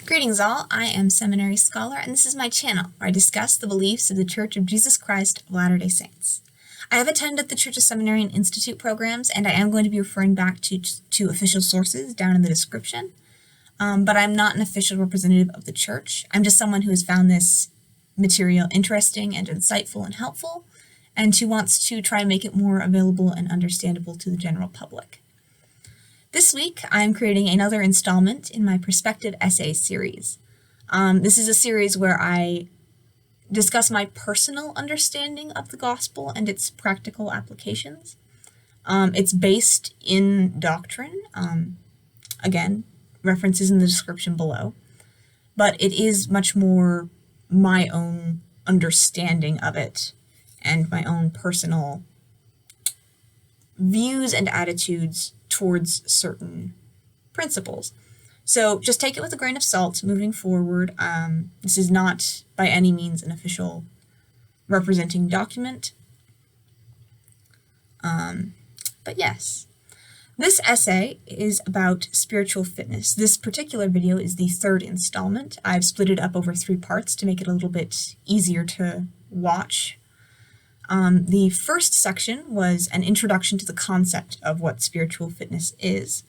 Greetings all, I am Seminary Scholar, and this is my channel where I discuss the beliefs of the Church of Jesus Christ of Latter-day Saints. I have attended the Church of Seminary and Institute programs, and I am going to be referring back to official sources down in the description, but I'm not an official representative of the Church. I'm just someone who has found this material interesting and insightful and helpful, and who wants to try and make it more available and understandable to the general public. This week, I'm creating another installment in my Perspective Essay series. This is a series where I discuss my personal understanding of the gospel and its practical applications. It's based in doctrine, again, references in the description below, but it is much more my own understanding of it and my own personal views and attitudes towards certain principles. So just take it with a grain of salt moving forward. This is not by any means an official representing document. But yes, this essay is about spiritual fitness. This particular video is the third installment. I've split it up over 3 parts to make it a little bit easier to watch. The first section was an introduction to the concept of what spiritual fitness is.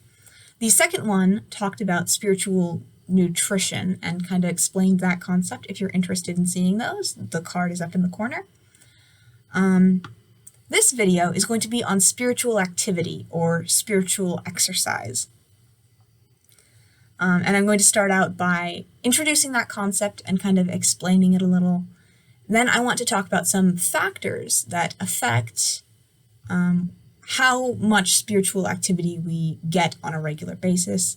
The second one talked about spiritual nutrition and kind of explained that concept. If you're interested in seeing those, the card is up in the corner. This video is going to be on spiritual activity or spiritual exercise. And I'm going to start out by introducing that concept and kind of explaining it a little. Then I want to talk about some factors that affect how much spiritual activity we get on a regular basis.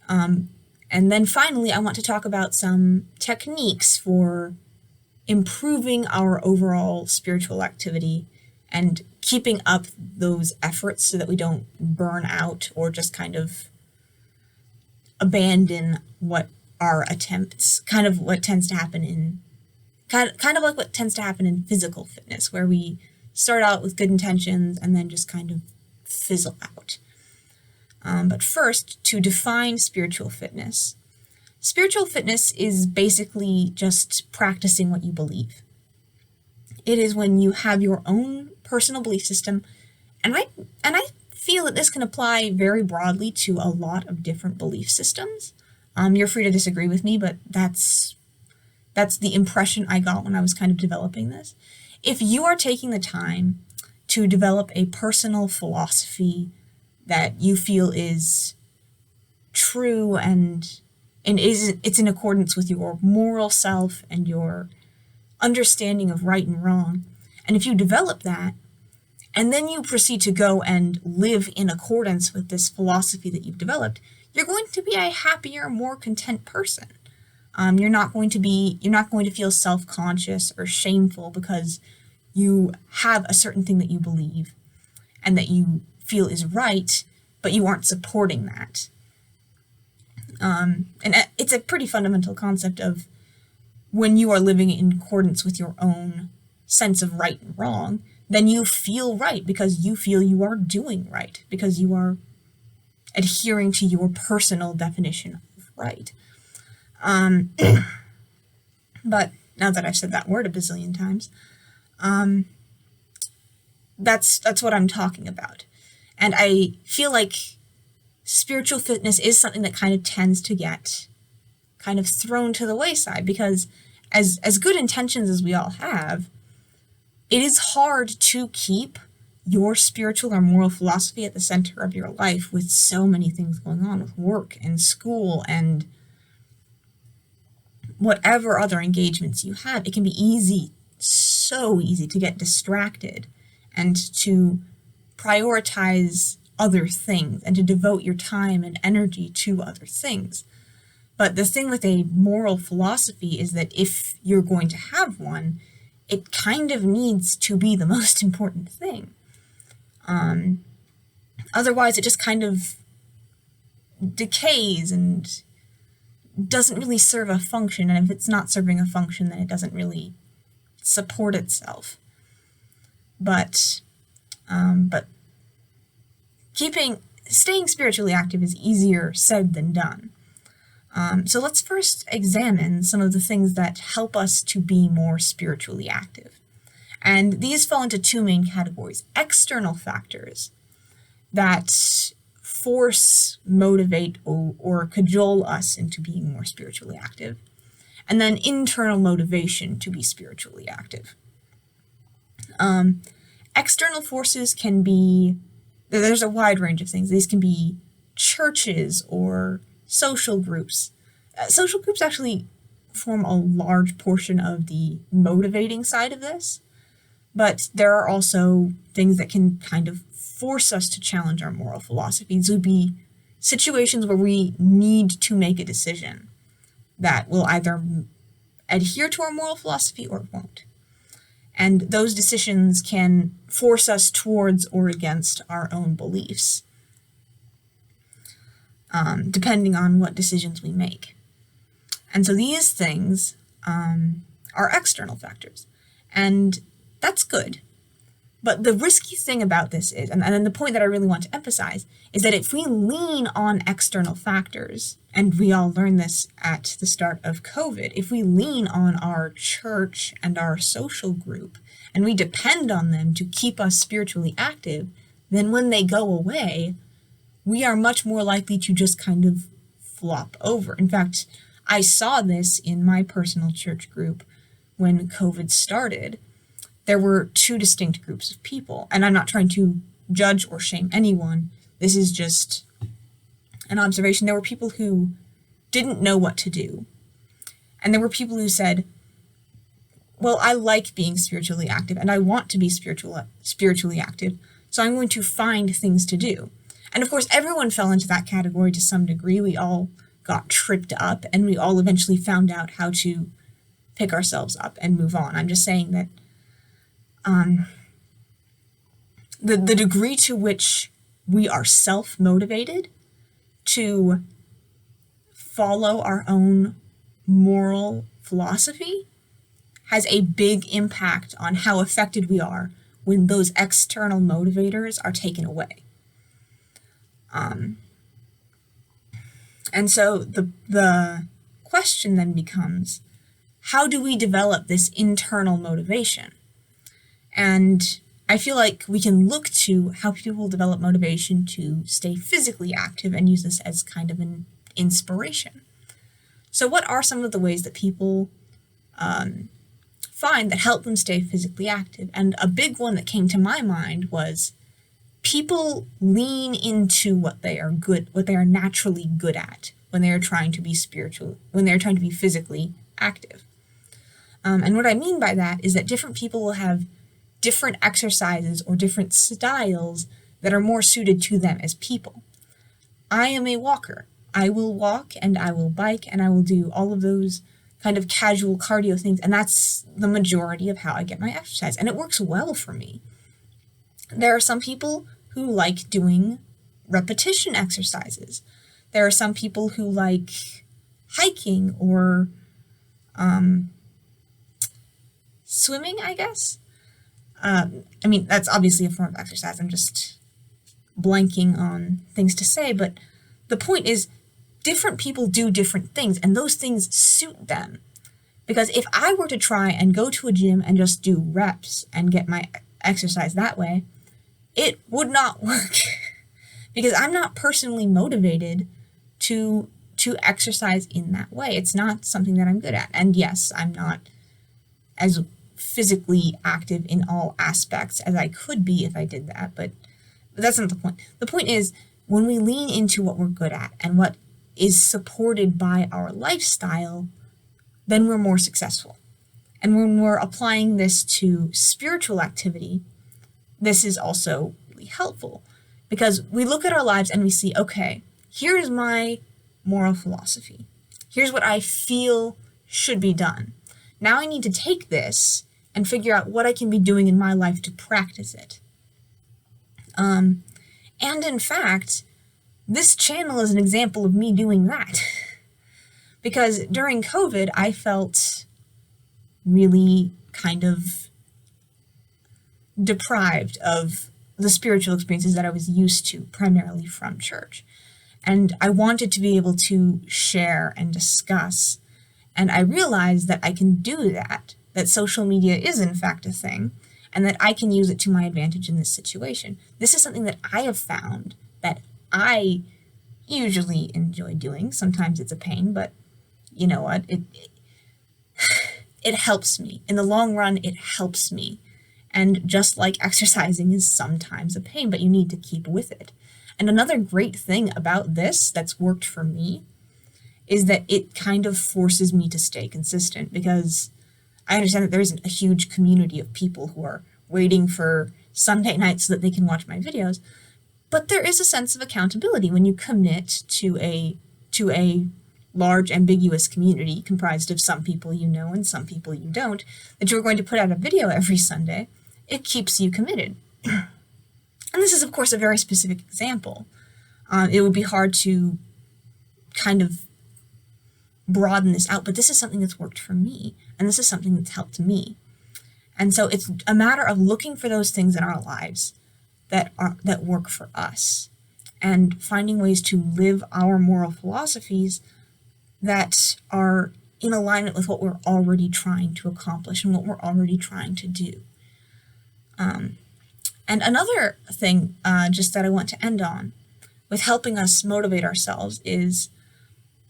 And then finally, I want to talk about some techniques for improving our overall spiritual activity and keeping up those efforts so that we don't burn out or just kind of abandon what our attempts, kind of what tends to happen in kind of like what tends to happen in physical fitness, where we start out with good intentions and then just kind of fizzle out. But first, to define spiritual fitness. Spiritual fitness is basically just practicing what you believe. It is when you have your own personal belief system, and I feel that this can apply very broadly to a lot of different belief systems. You're free to disagree with me, but that's the impression I got when I was kind of developing this. If you are taking the time to develop a personal philosophy that you feel is true and it's in accordance with your moral self and your understanding of right and wrong, and if you develop that, and then you proceed to go and live in accordance with this philosophy that you've developed, you're going to be a happier, more content person. You're not going to feel self-conscious or shameful because you have a certain thing that you believe and that you feel is right, but you aren't supporting that. And it's a pretty fundamental concept of when you are living in accordance with your own sense of right and wrong, then you feel right because you feel you are doing right, because you are adhering to your personal definition of right. But now that I've said that word a bazillion times, that's what I'm talking about. And I feel like spiritual fitness is something that kind of tends to get kind of thrown to the wayside because as good intentions as we all have, it is hard to keep your spiritual or moral philosophy at the center of your life with so many things going on with work and school and whatever other engagements you have. It can be easy, so easy to get distracted and to prioritize other things and to devote your time and energy to other things. But the thing with a moral philosophy is that if you're going to have one, it kind of needs to be the most important thing. Otherwise, it just kind of decays and doesn't really serve a function, and if it's not serving a function, then it doesn't really support itself. But staying spiritually active is easier said than done. So let's first examine some of the things that help us to be more spiritually active. And these fall into two main categories: external factors that force, motivate, or cajole us into being more spiritually active, and then internal motivation to be spiritually active. External forces can be, there's a wide range of things. These can be churches or social groups. Social groups actually form a large portion of the motivating side of this, but there are also things that can kind of force us to challenge our moral philosophy. These would be situations where we need to make a decision that will either adhere to our moral philosophy or it won't. And those decisions can force us towards or against our own beliefs, depending on what decisions we make. And so these things are external factors, and that's good. But the risky thing about this is, and then the point that I really want to emphasize, is that if we lean on external factors, and we all learned this at the start of COVID, if we lean on our church and our social group, and we depend on them to keep us spiritually active, then when they go away, we are much more likely to just kind of flop over. In fact, I saw this in my personal church group when COVID started. There were two distinct groups of people, and I'm not trying to judge or shame anyone. This is just an observation. There were people who didn't know what to do, and there were people who said, well, I like being spiritually active, and I want to be spiritually active, so I'm going to find things to do. And of course, everyone fell into that category to some degree. We all got tripped up, and we all eventually found out how to pick ourselves up and move on. I'm just saying that the degree to which we are self-motivated to follow our own moral philosophy has a big impact on how affected we are when those external motivators are taken away. And so the question then becomes, how do we develop this internal motivation? And I feel like we can look to how people develop motivation to stay physically active and use this as kind of an inspiration. So what are some of the ways that people find that help them stay physically active? And a big one that came to my mind was people lean into what they are naturally good at when they are trying to be physically active. And what I mean by that is that different people will have different exercises or different styles that are more suited to them as people. I am a walker. I will walk and I will bike and I will do all of those kind of casual cardio things, and that's the majority of how I get my exercise, and it works well for me. There are some people who like doing repetition exercises. There are some people who like hiking or swimming, I guess. I mean, that's obviously a form of exercise. I'm just blanking on things to say, but the point is, different people do different things, and those things suit them. Because if I were to try and go to a gym and just do reps and get my exercise that way, it would not work. Because I'm not personally motivated to exercise in that way. It's not something that I'm good at. And yes, I'm not as physically active in all aspects as I could be if I did that, but that's not the point. The point is, when we lean into what we're good at and what is supported by our lifestyle, then we're more successful. And when we're applying this to spiritual activity, this is also really helpful, because we look at our lives and we see, okay, here's my moral philosophy. Here's what I feel should be done. Now I need to take this and figure out what I can be doing in my life to practice it. And in fact, this channel is an example of me doing that. Because during COVID, I felt really kind of deprived of the spiritual experiences that I was used to, primarily from church. And I wanted to be able to share and discuss. And I realized that I can do that social media is in fact a thing, and that I can use it to my advantage in this situation. This is something that I have found that I usually enjoy doing. Sometimes it's a pain, but you know what? It helps me. In the long run, it helps me. And just like exercising is sometimes a pain, but you need to keep with it. And another great thing about this that's worked for me is that it kind of forces me to stay consistent, because I understand that there isn't a huge community of people who are waiting for Sunday night so that they can watch my videos. But there is a sense of accountability when you commit to a large, ambiguous community comprised of some people you know and some people you don't, that you're going to put out a video every Sunday. It keeps you committed. And this is, of course, a very specific example. It would be hard to kind of broaden this out, but this is something that's worked for me, and this is something that's helped me. And so it's a matter of looking for those things in our lives that work for us, and finding ways to live our moral philosophies that are in alignment with what we're already trying to accomplish and what we're already trying to do. And another thing just that I want to end on with helping us motivate ourselves is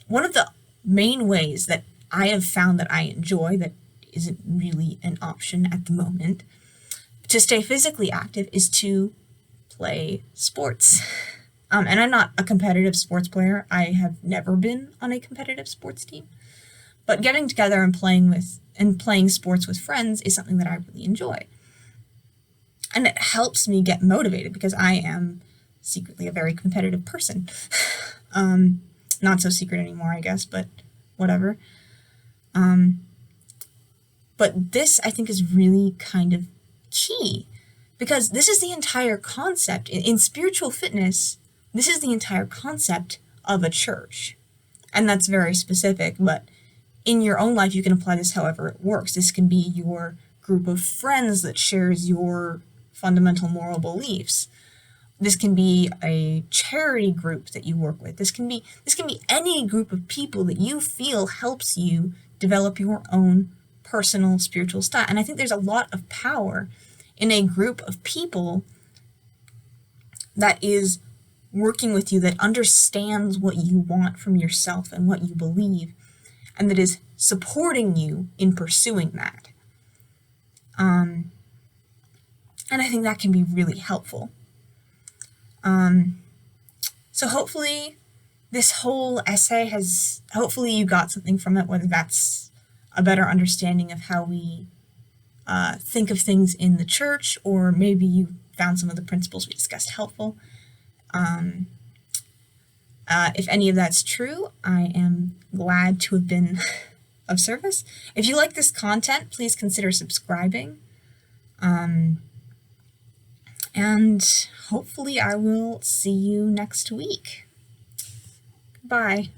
one of the main ways that I have found that I enjoy, that isn't really an option at the moment, to stay physically active is to play sports. And I'm not a competitive sports player. I have never been on a competitive sports team. But getting together and playing sports with friends is something that I really enjoy. And it helps me get motivated because I am secretly a very competitive person. Not so secret anymore, I guess, but whatever. But this, I think, is really kind of key, because this is the entire concept. In spiritual fitness, this is the entire concept of a church. And that's very specific, but in your own life, you can apply this however it works. This can be your group of friends that shares your fundamental moral beliefs. This can be a charity group that you work with. This can be any group of people that you feel helps you develop your own personal spiritual style. And I think there's a lot of power in a group of people that is working with you, that understands what you want from yourself and what you believe, and that is supporting you in pursuing that. And I think that can be really helpful. So hopefully this whole essay hopefully you got something from it, whether that's a better understanding of how we think of things in the church, or maybe you found some of the principles we discussed helpful. If any of that's true, I am glad to have been of service. If you like this content, please consider subscribing. And hopefully I will see you next week. Goodbye.